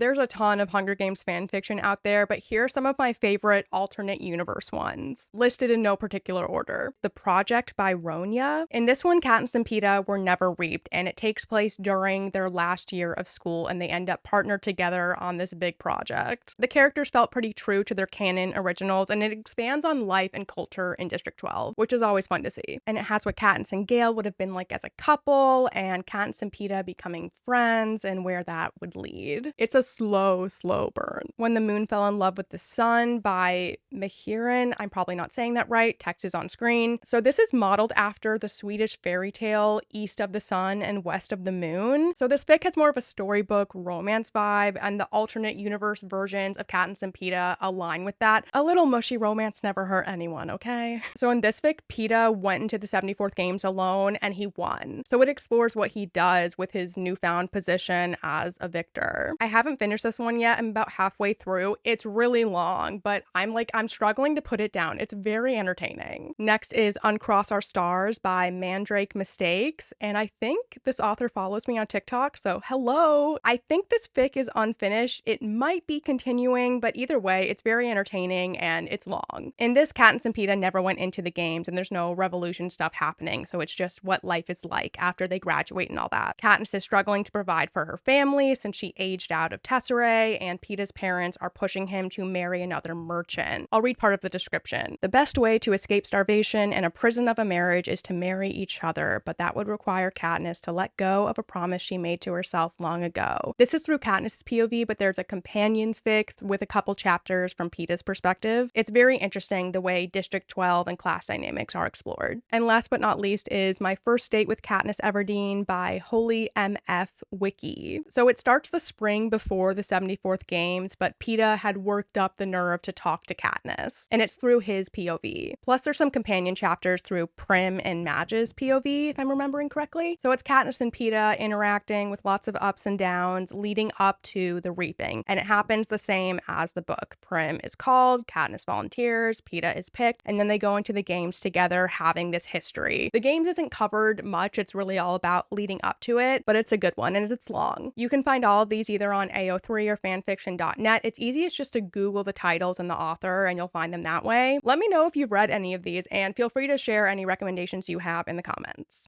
There's a ton of Hunger Games fan fiction out there, but here are some of my favorite alternate universe ones, listed in no particular order. The Project by Ronya. In this one, Katniss and Peeta were never reaped, and it takes place during their last year of school, and they end up partnered together on this big project. The characters felt pretty true to their canon originals, and it expands on life and culture in District 12, which is always fun to see. And it has what Katniss and Gale would have been like as a couple, and Katniss and Peeta becoming friends, and where that would lead. It's a slow burn. When the Moon Fell in Love with the Sun by Mahiran. I'm probably not saying that right. Text is on screen. So this is modeled after the Swedish fairy tale East of the Sun and West of the Moon. So this fic has more of a storybook romance vibe, and the alternate universe versions of Katniss and Peeta align with that. A little mushy romance never hurt anyone, okay? So in this fic, Peeta went into the 74th games alone and he won. So it explores what he does with his newfound position as a victor. I haven't finished this one yet. I'm about halfway through. It's really long, but I'm struggling to put it down. It's very entertaining. Next is Uncross Our Stars by Mandrake Mistakes, and I think this author follows me on TikTok, so hello. I think this fic is unfinished. It might be continuing, but either way, it's very entertaining and it's long. In this, Katniss and Peeta never went into the games, and there's no revolution stuff happening, so it's just what life is like after they graduate and all that. Katniss is struggling to provide for her family since she aged out of Tesserae, and Peeta's parents are pushing him to marry another merchant. I'll read part of the description. The best way to escape starvation and a prison of a marriage is to marry each other, but that would require Katniss to let go of a promise she made to herself long ago. This is through Katniss's POV, but there's a companion fic with a couple chapters from Peeta's perspective. It's very interesting the way District 12 and class dynamics are explored. And last but not least is My First Date with Katniss Everdeen by Holy MF Wiki. So it starts the spring before the 74th games, but Peeta had worked up the nerve to talk to Katniss, and it's through his POV. Plus there's some companion chapters through Prim and Madge's POV, if I'm remembering correctly. So it's Katniss and Peeta interacting with lots of ups and downs leading up to the reaping, and it happens the same as the book. Prim is called, Katniss volunteers, Peeta is picked, and then they go into the games together having this history. The games isn't covered much, it's really all about leading up to it, but it's a good one and it's long. You can find all of these either on AO3 or fanfiction.net. It's easiest just to Google the titles and the author and you'll find them that way. Let me know if you've read any of these, and feel free to share any recommendations you have in the comments.